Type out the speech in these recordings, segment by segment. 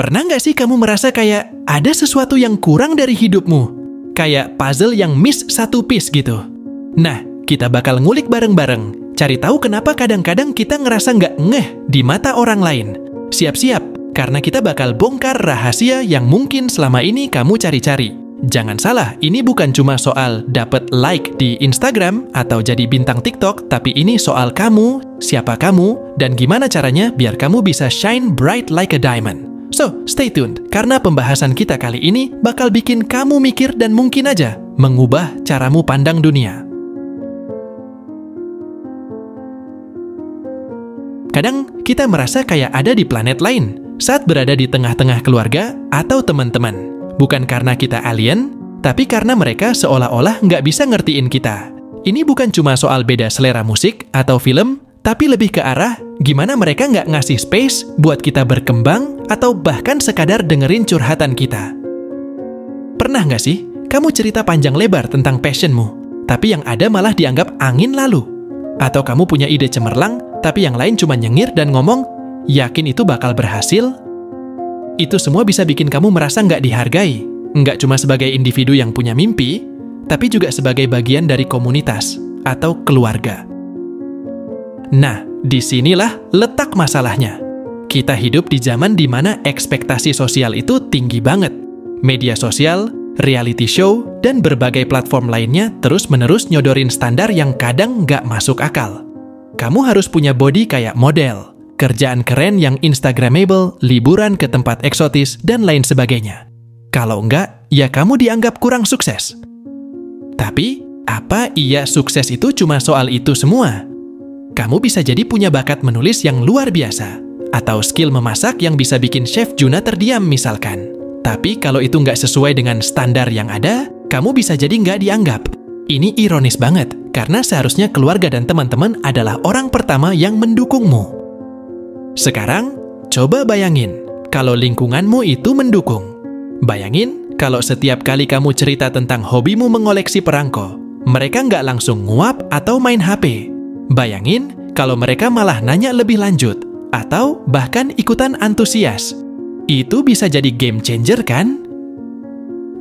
Pernah nggak sih kamu merasa kayak ada sesuatu yang kurang dari hidupmu? Kayak puzzle yang miss satu piece gitu. Nah, kita bakal ngulik bareng-bareng. Cari tahu kenapa kadang-kadang kita ngerasa nggak ngeh di mata orang lain. Siap-siap, karena kita bakal bongkar rahasia yang mungkin selama ini kamu cari-cari. Jangan salah, ini bukan cuma soal dapet like di Instagram atau jadi bintang TikTok, tapi ini soal kamu, siapa kamu, dan gimana caranya biar kamu bisa shine bright like a diamond. So, stay tuned, karena pembahasan kita kali ini bakal bikin kamu mikir dan mungkin aja mengubah caramu pandang dunia. Kadang kita merasa kayak ada di planet lain saat berada di tengah-tengah keluarga atau teman-teman. Bukan karena kita alien, tapi karena mereka seolah-olah nggak bisa ngertiin kita. Ini bukan cuma soal beda selera musik atau film, tapi lebih ke arah gimana mereka nggak ngasih space buat kita berkembang atau bahkan sekadar dengerin curhatan kita. Pernah nggak sih kamu cerita panjang lebar tentang passionmu, tapi yang ada malah dianggap angin lalu? Atau kamu punya ide cemerlang, tapi yang lain cuma nyengir dan ngomong, yakin itu bakal berhasil? Itu semua bisa bikin kamu merasa nggak dihargai. Nggak cuma sebagai individu yang punya mimpi, tapi juga sebagai bagian dari komunitas atau keluarga. Nah, disinilah letak masalahnya. Kita hidup di zaman di mana ekspektasi sosial itu tinggi banget. Media sosial, reality show, dan berbagai platform lainnya terus-menerus nyodorin standar yang kadang nggak masuk akal. Kamu harus punya body kayak model, kerjaan keren yang instagramable, liburan ke tempat eksotis, dan lain sebagainya. Kalau enggak, ya kamu dianggap kurang sukses. Tapi, apa iya sukses itu cuma soal itu semua? Kamu bisa jadi punya bakat menulis yang luar biasa, atau skill memasak yang bisa bikin Chef Juna terdiam misalkan. Tapi kalau itu nggak sesuai dengan standar yang ada, kamu bisa jadi nggak dianggap. Ini ironis banget, karena seharusnya keluarga dan teman-teman adalah orang pertama yang mendukungmu. Sekarang, coba bayangin kalau lingkunganmu itu mendukung. Bayangin kalau setiap kali kamu cerita tentang hobimu mengoleksi perangko, mereka nggak langsung nguap atau main HP. Bayangin kalau mereka malah nanya lebih lanjut, atau bahkan ikutan antusias. Itu bisa jadi game changer kan?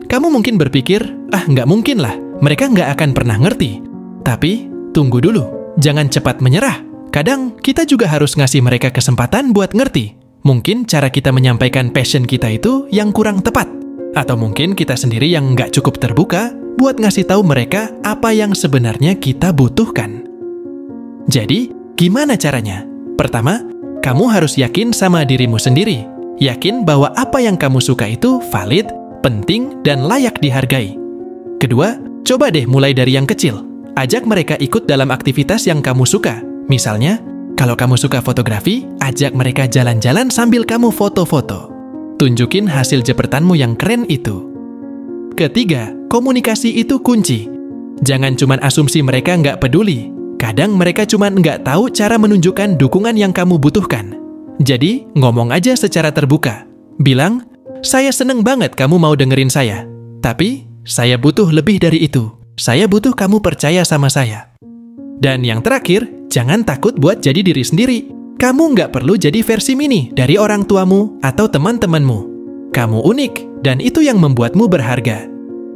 Kamu mungkin berpikir, nggak mungkin lah, mereka nggak akan pernah ngerti. Tapi, tunggu dulu, jangan cepat menyerah. Kadang, kita juga harus ngasih mereka kesempatan buat ngerti. Mungkin cara kita menyampaikan passion kita itu yang kurang tepat. Atau mungkin kita sendiri yang nggak cukup terbuka buat ngasih tahu mereka apa yang sebenarnya kita butuhkan. Jadi, gimana caranya? Pertama, kamu harus yakin sama dirimu sendiri. Yakin bahwa apa yang kamu suka itu valid, penting, dan layak dihargai. Kedua, coba deh mulai dari yang kecil. Ajak mereka ikut dalam aktivitas yang kamu suka. Misalnya, kalau kamu suka fotografi, ajak mereka jalan-jalan sambil kamu foto-foto. Tunjukin hasil jepretanmu yang keren itu. Ketiga, komunikasi itu kunci. Jangan cuma asumsi mereka nggak peduli. Kadang mereka cuma nggak tahu cara menunjukkan dukungan yang kamu butuhkan. Jadi, ngomong aja secara terbuka. Bilang, saya seneng banget kamu mau dengerin saya. Tapi, saya butuh lebih dari itu. Saya butuh kamu percaya sama saya. Dan yang terakhir, jangan takut buat jadi diri sendiri. Kamu nggak perlu jadi versi mini dari orang tuamu atau teman-temanmu. Kamu unik, dan itu yang membuatmu berharga.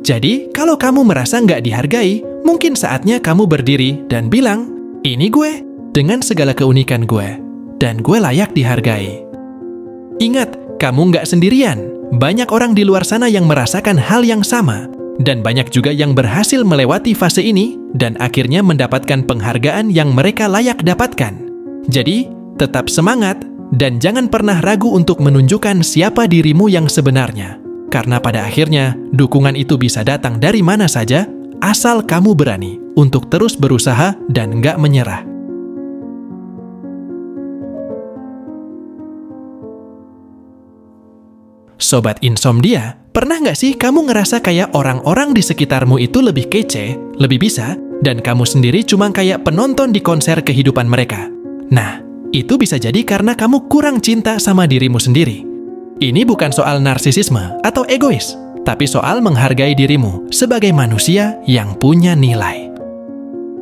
Jadi, kalau kamu merasa nggak dihargai, mungkin saatnya kamu berdiri dan bilang, ini gue, dengan segala keunikan gue, dan gue layak dihargai. Ingat, kamu nggak sendirian. Banyak orang di luar sana yang merasakan hal yang sama, dan banyak juga yang berhasil melewati fase ini, dan akhirnya mendapatkan penghargaan yang mereka layak dapatkan. Jadi, tetap semangat, dan jangan pernah ragu untuk menunjukkan siapa dirimu yang sebenarnya. Karena pada akhirnya, dukungan itu bisa datang dari mana saja, asal kamu berani untuk terus berusaha dan nggak menyerah. Sobat Insomnia, pernah nggak sih kamu ngerasa kayak orang-orang di sekitarmu itu lebih kece, lebih bisa, dan kamu sendiri cuma kayak penonton di konser kehidupan mereka? Nah, itu bisa jadi karena kamu kurang cinta sama dirimu sendiri. Ini bukan soal narsisisme atau egois, tapi soal menghargai dirimu sebagai manusia yang punya nilai.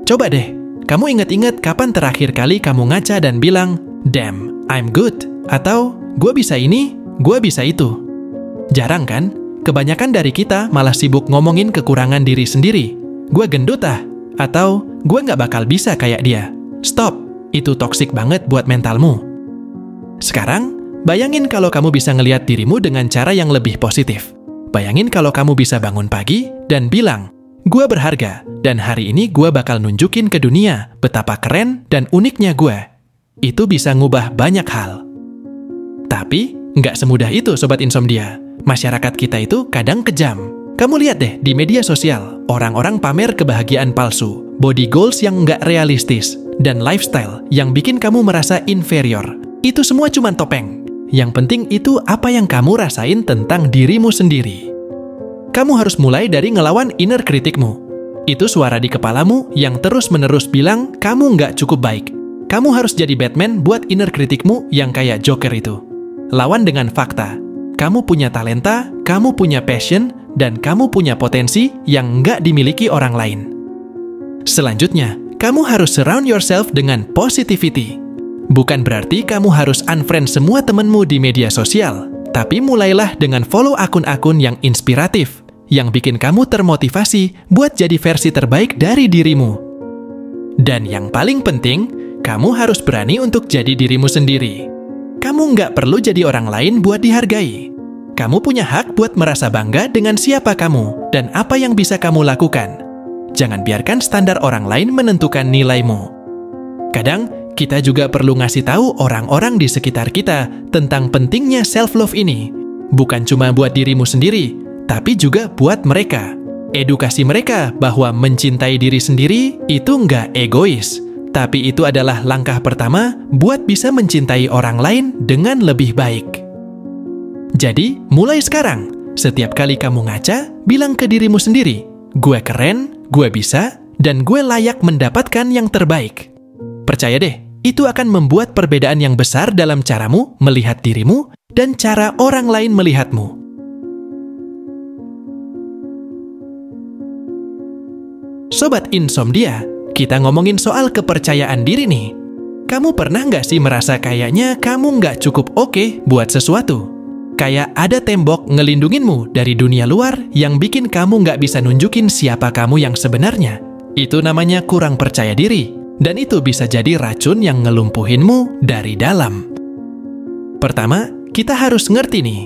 Coba deh, kamu ingat-ingat kapan terakhir kali kamu ngaca dan bilang, "Damn, I'm good," atau "Gue bisa ini, "Gua bisa itu." Jarang kan? Kebanyakan dari kita malah sibuk ngomongin kekurangan diri sendiri. "Gua gendut ah," atau "Gua nggak bakal bisa kayak dia." Stop, itu toksik banget buat mentalmu. Sekarang, bayangin kalau kamu bisa ngelihat dirimu dengan cara yang lebih positif. Bayangin kalau kamu bisa bangun pagi dan bilang, "Gua berharga, dan hari ini gua bakal nunjukin ke dunia betapa keren dan uniknya gua." Itu bisa ngubah banyak hal. Tapi, nggak semudah itu Sobat Insomnia. Masyarakat kita itu kadang kejam. Kamu lihat deh di media sosial, orang-orang pamer kebahagiaan palsu, body goals yang nggak realistis, dan lifestyle yang bikin kamu merasa inferior. Itu semua cuma topeng. Yang penting itu apa yang kamu rasain tentang dirimu sendiri. Kamu harus mulai dari ngelawan inner kritikmu. Itu suara di kepalamu yang terus-menerus bilang kamu nggak cukup baik. Kamu harus jadi Batman buat inner kritikmu yang kayak Joker itu. Lawan dengan fakta. Kamu punya talenta, kamu punya passion, dan kamu punya potensi yang nggak dimiliki orang lain. Selanjutnya, kamu harus surround yourself dengan positivity. Bukan berarti kamu harus unfriend semua temenmu di media sosial, tapi mulailah dengan follow akun-akun yang inspiratif, yang bikin kamu termotivasi buat jadi versi terbaik dari dirimu. Dan yang paling penting, kamu harus berani untuk jadi dirimu sendiri. Kamu nggak perlu jadi orang lain buat dihargai. Kamu punya hak buat merasa bangga dengan siapa kamu dan apa yang bisa kamu lakukan. Jangan biarkan standar orang lain menentukan nilaimu. Kadang, kita juga perlu ngasih tahu orang-orang di sekitar kita tentang pentingnya self-love ini. Bukan cuma buat dirimu sendiri, tapi juga buat mereka. Edukasi mereka bahwa mencintai diri sendiri itu nggak egois, tapi itu adalah langkah pertama buat bisa mencintai orang lain dengan lebih baik. Jadi, mulai sekarang, setiap kali kamu ngaca, bilang ke dirimu sendiri, "Gue keren, gue bisa, dan gue layak mendapatkan yang terbaik." Percaya deh, itu akan membuat perbedaan yang besar dalam caramu melihat dirimu dan cara orang lain melihatmu. Sobat Insomnia, kita ngomongin soal kepercayaan diri nih. Kamu pernah nggak sih merasa kayaknya kamu nggak cukup oke buat sesuatu? Kayak ada tembok ngelindunginmu dari dunia luar yang bikin kamu nggak bisa nunjukin siapa kamu yang sebenarnya. Itu namanya kurang percaya diri, dan itu bisa jadi racun yang ngelumpuhinmu dari dalam. Pertama, kita harus ngerti nih,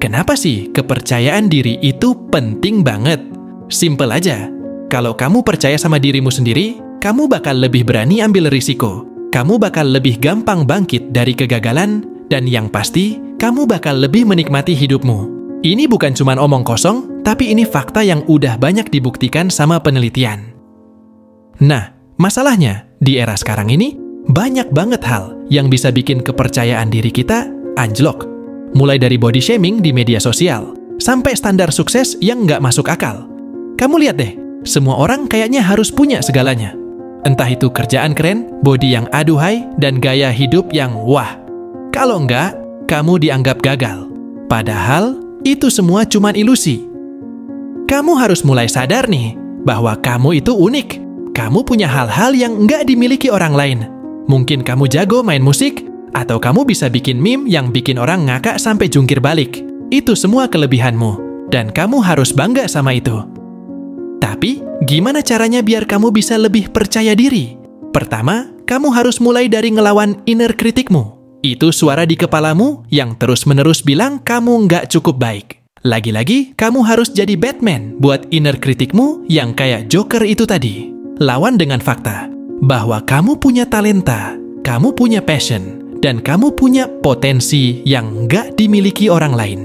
kenapa sih kepercayaan diri itu penting banget? Simple aja, kalau kamu percaya sama dirimu sendiri, kamu bakal lebih berani ambil risiko. Kamu bakal lebih gampang bangkit dari kegagalan, dan yang pasti, kamu bakal lebih menikmati hidupmu. Ini bukan cuma omong kosong, tapi ini fakta yang udah banyak dibuktikan sama penelitian. Nah, masalahnya, di era sekarang ini, banyak banget hal yang bisa bikin kepercayaan diri kita anjlok. Mulai dari body shaming di media sosial, sampai standar sukses yang nggak masuk akal. Kamu lihat deh, semua orang kayaknya harus punya segalanya. Entah itu kerjaan keren, body yang aduhai, dan gaya hidup yang wah. Kalau enggak, kamu dianggap gagal. Padahal, itu semua cuma ilusi. Kamu harus mulai sadar nih, bahwa kamu itu unik. Kamu punya hal-hal yang nggak dimiliki orang lain. Mungkin kamu jago main musik, atau kamu bisa bikin meme yang bikin orang ngakak sampai jungkir balik. Itu semua kelebihanmu, dan kamu harus bangga sama itu. Tapi, gimana caranya biar kamu bisa lebih percaya diri? Pertama, kamu harus mulai dari ngelawan inner kritikmu. Itu suara di kepalamu yang terus-menerus bilang kamu nggak cukup baik. Lagi-lagi, kamu harus jadi Batman buat inner kritikmu yang kayak Joker itu tadi. Lawan dengan fakta bahwa kamu punya talenta, kamu punya passion, dan kamu punya potensi yang nggak dimiliki orang lain.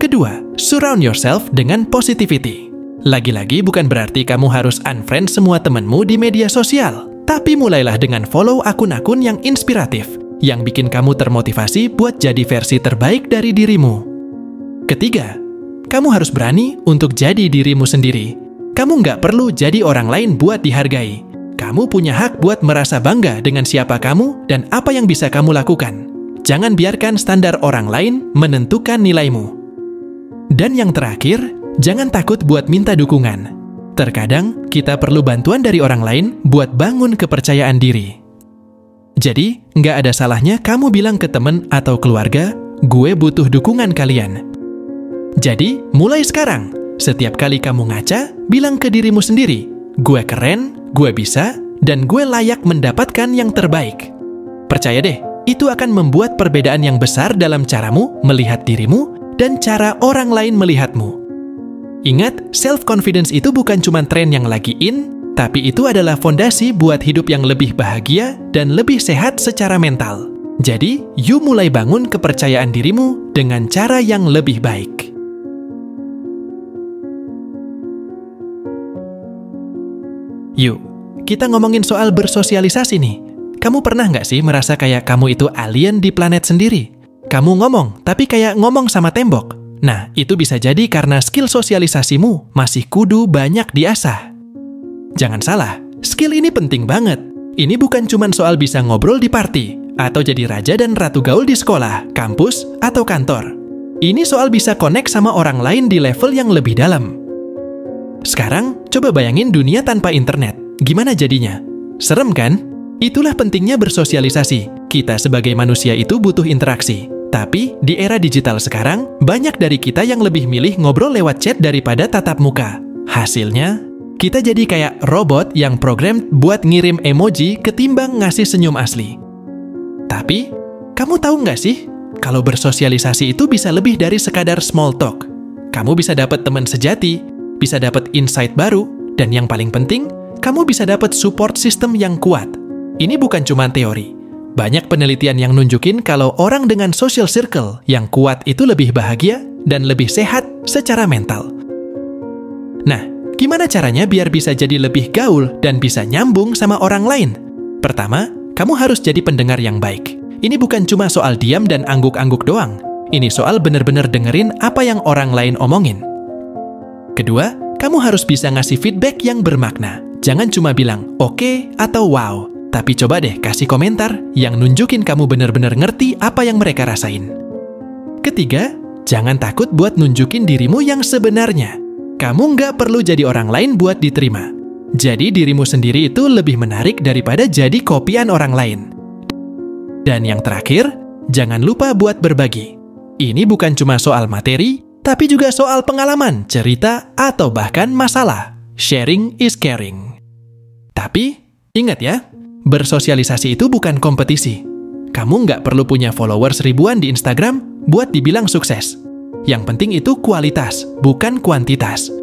Kedua, surround yourself dengan positivity. Lagi-lagi bukan berarti kamu harus unfriend semua temanmu di media sosial, tapi mulailah dengan follow akun-akun yang inspiratif, yang bikin kamu termotivasi buat jadi versi terbaik dari dirimu. Ketiga, kamu harus berani untuk jadi dirimu sendiri. Kamu nggak perlu jadi orang lain buat dihargai. Kamu punya hak buat merasa bangga dengan siapa kamu dan apa yang bisa kamu lakukan. Jangan biarkan standar orang lain menentukan nilaimu. Dan yang terakhir, jangan takut buat minta dukungan. Terkadang, kita perlu bantuan dari orang lain buat bangun kepercayaan diri. Jadi, nggak ada salahnya kamu bilang ke teman atau keluarga, gue butuh dukungan kalian. Jadi, mulai sekarang, setiap kali kamu ngaca, bilang ke dirimu sendiri, gue keren, gue bisa, dan gue layak mendapatkan yang terbaik. Percaya deh, itu akan membuat perbedaan yang besar dalam caramu melihat dirimu dan cara orang lain melihatmu. Ingat, self-confidence itu bukan cuma tren yang lagi in, tapi itu adalah fondasi buat hidup yang lebih bahagia dan lebih sehat secara mental. Jadi, you mulai bangun kepercayaan dirimu dengan cara yang lebih baik. Yuk, kita ngomongin soal bersosialisasi nih. Kamu pernah nggak sih merasa kayak kamu itu alien di planet sendiri? Kamu ngomong, tapi kayak ngomong sama tembok. Nah, itu bisa jadi karena skill sosialisasimu masih kudu banyak diasah. Jangan salah, skill ini penting banget. Ini bukan cuma soal bisa ngobrol di party, atau jadi raja dan ratu gaul di sekolah, kampus, atau kantor. Ini soal bisa connect sama orang lain di level yang lebih dalam. Sekarang, coba bayangin dunia tanpa internet. Gimana jadinya? Serem kan? Itulah pentingnya bersosialisasi. Kita sebagai manusia itu butuh interaksi. Tapi, di era digital sekarang, banyak dari kita yang lebih milih ngobrol lewat chat daripada tatap muka. Hasilnya, kita jadi kayak robot yang program buat ngirim emoji ketimbang ngasih senyum asli. Tapi, kamu tahu nggak sih, kalau bersosialisasi itu bisa lebih dari sekadar small talk. Kamu bisa dapat teman sejati, bisa dapat insight baru, dan yang paling penting, kamu bisa dapat support system yang kuat. Ini bukan cuma teori. Banyak penelitian yang nunjukin kalau orang dengan social circle yang kuat itu lebih bahagia dan lebih sehat secara mental. Nah, gimana caranya biar bisa jadi lebih gaul dan bisa nyambung sama orang lain? Pertama, kamu harus jadi pendengar yang baik. Ini bukan cuma soal diam dan angguk-angguk doang. Ini soal bener-bener dengerin apa yang orang lain omongin. Kedua, kamu harus bisa ngasih feedback yang bermakna. Jangan cuma bilang oke atau wow, tapi coba deh kasih komentar yang nunjukin kamu bener-bener ngerti apa yang mereka rasain. Ketiga, jangan takut buat nunjukin dirimu yang sebenarnya. Kamu nggak perlu jadi orang lain buat diterima. Jadi dirimu sendiri itu lebih menarik daripada jadi kopian orang lain. Dan yang terakhir, jangan lupa buat berbagi. Ini bukan cuma soal materi, tapi juga soal pengalaman, cerita, atau bahkan masalah. Sharing is caring. Tapi, ingat ya, bersosialisasi itu bukan kompetisi. Kamu nggak perlu punya followers ribuan di Instagram buat dibilang sukses. Yang penting itu kualitas, bukan kuantitas.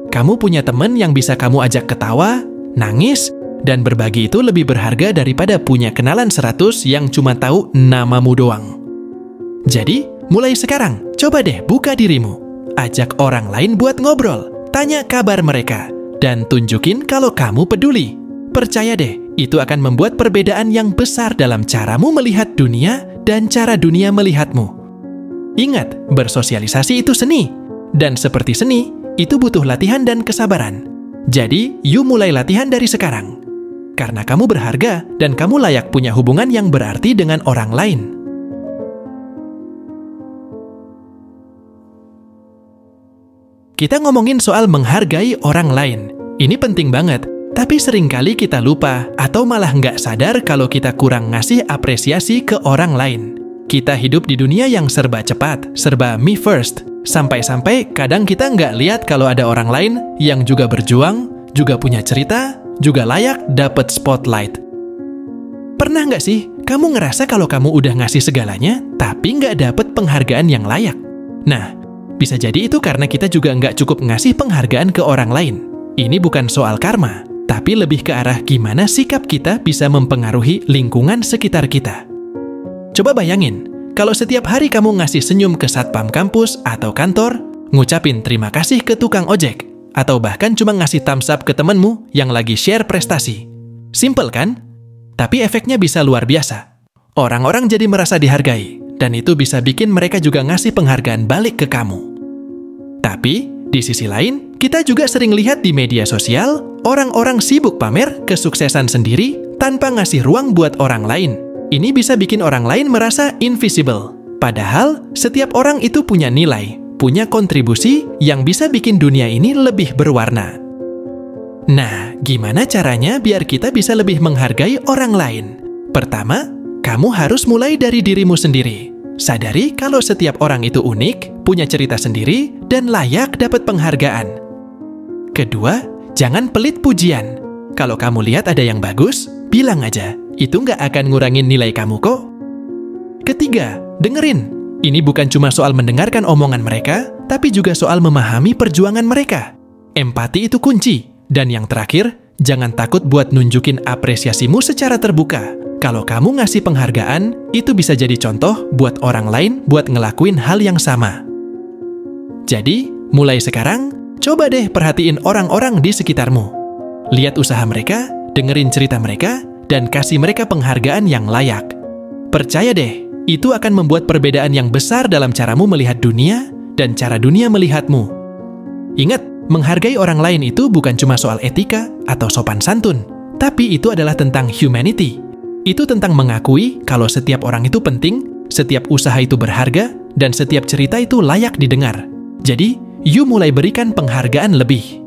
Kamu punya teman yang bisa kamu ajak ketawa, nangis, dan berbagi itu lebih berharga daripada punya kenalan 100 yang cuma tahu namamu doang. Jadi, mulai sekarang, coba deh buka dirimu. Ajak orang lain buat ngobrol, tanya kabar mereka, dan tunjukin kalau kamu peduli. Percaya deh, itu akan membuat perbedaan yang besar dalam caramu melihat dunia dan cara dunia melihatmu. Ingat, bersosialisasi itu seni. Dan seperti seni, itu butuh latihan dan kesabaran. Jadi, you mulai latihan dari sekarang. Karena kamu berharga dan kamu layak punya hubungan yang berarti dengan orang lain. Kita ngomongin soal menghargai orang lain. Ini penting banget. Tapi seringkali kita lupa atau malah nggak sadar kalau kita kurang ngasih apresiasi ke orang lain. Kita hidup di dunia yang serba cepat, serba me first. Sampai-sampai kadang kita nggak lihat kalau ada orang lain yang juga berjuang, juga punya cerita, juga layak dapat spotlight. Pernah nggak sih kamu ngerasa kalau kamu udah ngasih segalanya, tapi nggak dapat penghargaan yang layak? Nah, bisa jadi itu karena kita juga nggak cukup ngasih penghargaan ke orang lain. Ini bukan soal karma, tapi lebih ke arah gimana sikap kita bisa mempengaruhi lingkungan sekitar kita. Coba bayangin, kalau setiap hari kamu ngasih senyum ke satpam kampus atau kantor, ngucapin terima kasih ke tukang ojek, atau bahkan cuma ngasih thumbs up ke temenmu yang lagi share prestasi. Simple kan? Tapi efeknya bisa luar biasa. Orang-orang jadi merasa dihargai, dan itu bisa bikin mereka juga ngasih penghargaan balik ke kamu. Tapi, di sisi lain, kita juga sering lihat di media sosial, orang-orang sibuk pamer kesuksesan sendiri tanpa ngasih ruang buat orang lain. Ini bisa bikin orang lain merasa invisible. Padahal, setiap orang itu punya nilai, punya kontribusi yang bisa bikin dunia ini lebih berwarna. Nah, gimana caranya biar kita bisa lebih menghargai orang lain? Pertama, kamu harus mulai dari dirimu sendiri. sadari kalau setiap orang itu unik, punya cerita sendiri, dan layak dapat penghargaan. Kedua, jangan pelit pujian. Kalau kamu lihat ada yang bagus, bilang aja. Itu nggak akan ngurangin nilai kamu kok. Ketiga, dengerin. Ini bukan cuma soal mendengarkan omongan mereka, tapi juga soal memahami perjuangan mereka. Empati itu kunci. Dan yang terakhir, jangan takut buat nunjukin apresiasimu secara terbuka. Kalau kamu ngasih penghargaan, itu bisa jadi contoh buat orang lain buat ngelakuin hal yang sama. Jadi, mulai sekarang, coba deh perhatiin orang-orang di sekitarmu. Lihat usaha mereka, dengerin cerita mereka, dan kasih mereka penghargaan yang layak. Percaya deh, itu akan membuat perbedaan yang besar dalam caramu melihat dunia dan cara dunia melihatmu. Ingat, menghargai orang lain itu bukan cuma soal etika atau sopan santun, tapi itu adalah tentang humanity. Itu tentang mengakui kalau setiap orang itu penting, setiap usaha itu berharga, dan setiap cerita itu layak didengar. Jadi, you mulai berikan penghargaan lebih.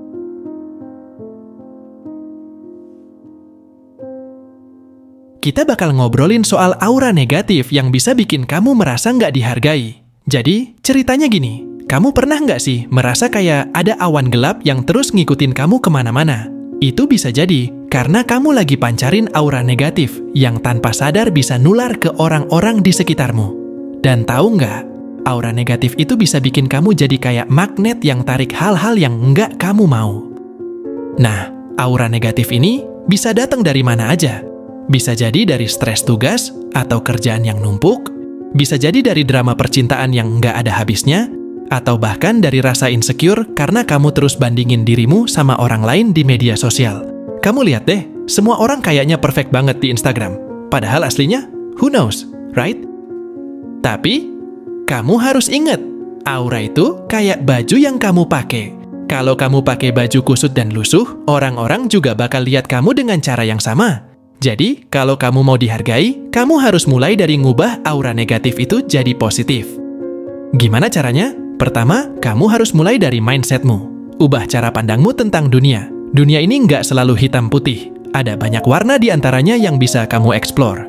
Kita bakal ngobrolin soal aura negatif yang bisa bikin kamu merasa nggak dihargai. Jadi, ceritanya gini, kamu pernah nggak sih merasa kayak ada awan gelap yang terus ngikutin kamu kemana-mana? Itu bisa jadi karena kamu lagi pancarin aura negatif yang tanpa sadar bisa nular ke orang-orang di sekitarmu. Dan tahu nggak, aura negatif itu bisa bikin kamu jadi kayak magnet yang tarik hal-hal yang nggak kamu mau. Nah, aura negatif ini bisa datang dari mana aja. Bisa jadi dari stres tugas atau kerjaan yang numpuk, bisa jadi dari drama percintaan yang nggak ada habisnya, atau bahkan dari rasa insecure karena kamu terus bandingin dirimu sama orang lain di media sosial. Kamu lihat deh, semua orang kayaknya perfect banget di Instagram. Padahal aslinya, who knows, right? Tapi, kamu harus ingat, aura itu kayak baju yang kamu pakai. Kalau kamu pakai baju kusut dan lusuh, orang-orang juga bakal lihat kamu dengan cara yang sama. Jadi, kalau kamu mau dihargai, kamu harus mulai dari ngubah aura negatif itu jadi positif. Gimana caranya? Pertama, kamu harus mulai dari mindsetmu. Ubah cara pandangmu tentang dunia. Dunia ini nggak selalu hitam putih. Ada banyak warna di antaranya yang bisa kamu explore.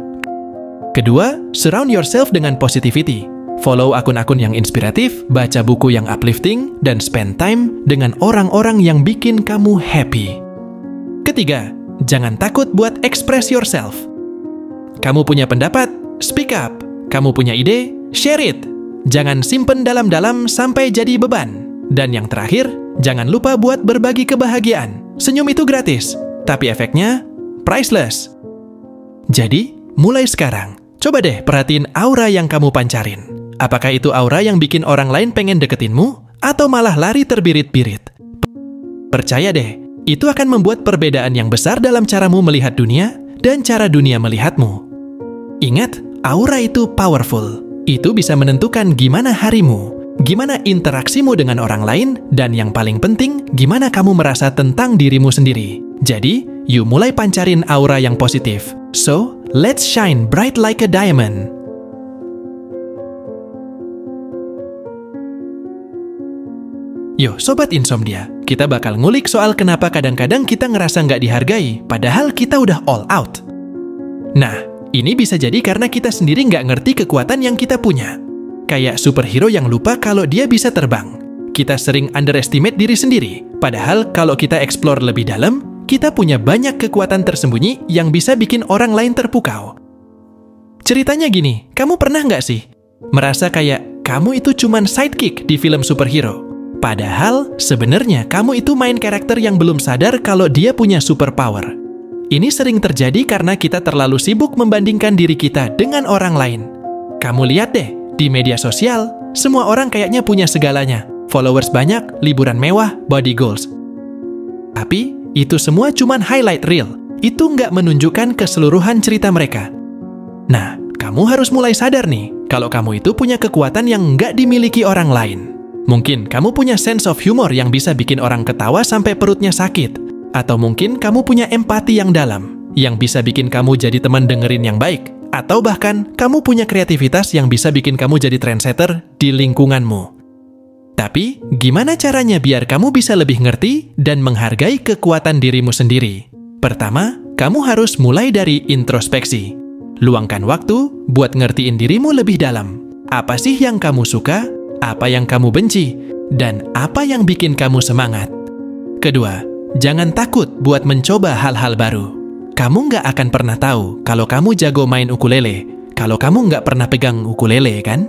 Kedua, surround yourself dengan positivity. Follow akun-akun yang inspiratif, baca buku yang uplifting, dan spend time dengan orang-orang yang bikin kamu happy. Ketiga, jangan takut buat express yourself. Kamu punya pendapat? Speak up. Kamu punya ide? Share it. Jangan simpen dalam-dalam sampai jadi beban. Dan yang terakhir, jangan lupa buat berbagi kebahagiaan. Senyum itu gratis, tapi efeknya priceless. Jadi, mulai sekarang, coba deh perhatiin aura yang kamu pancarin. Apakah itu aura yang bikin orang lain pengen deketinmu, atau malah lari terbirit-birit? Percaya deh, itu akan membuat perbedaan yang besar dalam caramu melihat dunia dan cara dunia melihatmu. Ingat, aura itu powerful. Itu bisa menentukan gimana harimu, gimana interaksimu dengan orang lain, dan yang paling penting, gimana kamu merasa tentang dirimu sendiri. Jadi, you mulai pancarin aura yang positif. So, let's shine bright like a diamond. Yo, Sobat Insomnia, kita bakal ngulik soal kenapa kadang-kadang kita ngerasa nggak dihargai, padahal kita udah all out. Nah, ini bisa jadi karena kita sendiri nggak ngerti kekuatan yang kita punya. Kayak superhero yang lupa kalau dia bisa terbang. Kita sering underestimate diri sendiri. Padahal kalau kita explore lebih dalam, kita punya banyak kekuatan tersembunyi yang bisa bikin orang lain terpukau. Ceritanya gini, kamu pernah nggak sih merasa kayak kamu itu cuman sidekick di film superhero? Padahal sebenarnya kamu itu main karakter yang belum sadar kalau dia punya superpower. Ini sering terjadi karena kita terlalu sibuk membandingkan diri kita dengan orang lain. Kamu lihat deh, di media sosial, semua orang kayaknya punya segalanya. Followers banyak, liburan mewah, body goals. Tapi, itu semua cuman highlight reel. Itu nggak menunjukkan keseluruhan cerita mereka. Nah, kamu harus mulai sadar nih, kalau kamu itu punya kekuatan yang nggak dimiliki orang lain. Mungkin kamu punya sense of humor yang bisa bikin orang ketawa sampai perutnya sakit. Atau mungkin kamu punya empati yang dalam, yang bisa bikin kamu jadi teman dengerin yang baik. Atau bahkan, kamu punya kreativitas yang bisa bikin kamu jadi trendsetter di lingkunganmu. Tapi, gimana caranya biar kamu bisa lebih ngerti dan menghargai kekuatan dirimu sendiri? Pertama, kamu harus mulai dari introspeksi. Luangkan waktu buat ngertiin dirimu lebih dalam. Apa sih yang kamu suka, apa yang kamu benci, dan apa yang bikin kamu semangat. Kedua, jangan takut buat mencoba hal-hal baru. Kamu nggak akan pernah tahu kalau kamu jago main ukulele, kalau kamu nggak pernah pegang ukulele, kan?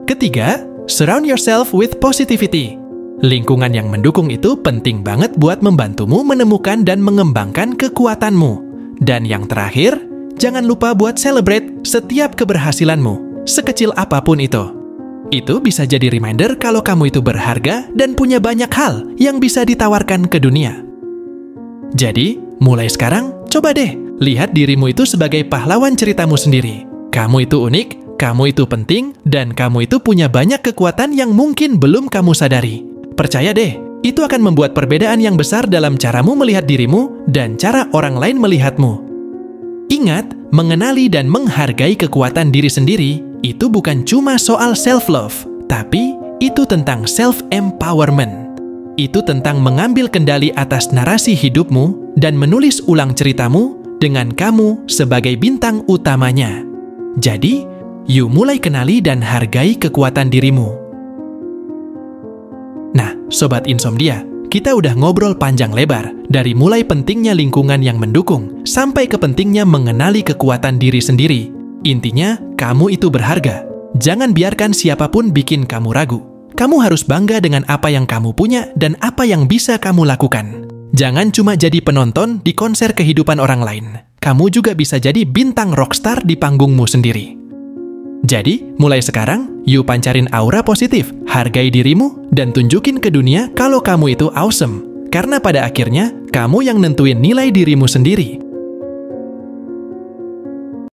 Ketiga, surround yourself with positivity. Lingkungan yang mendukung itu penting banget buat membantumu menemukan dan mengembangkan kekuatanmu. Dan yang terakhir, jangan lupa buat celebrate setiap keberhasilanmu, sekecil apapun itu. Itu bisa jadi reminder kalau kamu itu berharga dan punya banyak hal yang bisa ditawarkan ke dunia. Jadi, mulai sekarang, coba deh lihat dirimu itu sebagai pahlawan ceritamu sendiri. Kamu itu unik, kamu itu penting, dan kamu itu punya banyak kekuatan yang mungkin belum kamu sadari. Percaya deh, itu akan membuat perbedaan yang besar dalam caramu melihat dirimu dan cara orang lain melihatmu. Ingat, mengenali dan menghargai kekuatan diri sendiri itu bukan cuma soal self-love, tapi itu tentang self-empowerment. Itu tentang mengambil kendali atas narasi hidupmu dan menulis ulang ceritamu dengan kamu sebagai bintang utamanya. Jadi, yuk mulai kenali dan hargai kekuatan dirimu. Nah, Sobat Insomnia, kita udah ngobrol panjang lebar dari mulai pentingnya lingkungan yang mendukung sampai ke pentingnya mengenali kekuatan diri sendiri. Intinya, kamu itu berharga. Jangan biarkan siapapun bikin kamu ragu. Kamu harus bangga dengan apa yang kamu punya dan apa yang bisa kamu lakukan. Jangan cuma jadi penonton di konser kehidupan orang lain. Kamu juga bisa jadi bintang rockstar di panggungmu sendiri. Jadi, mulai sekarang, yuk pancarin aura positif, hargai dirimu, dan tunjukin ke dunia kalau kamu itu awesome. Karena pada akhirnya, kamu yang nentuin nilai dirimu sendiri.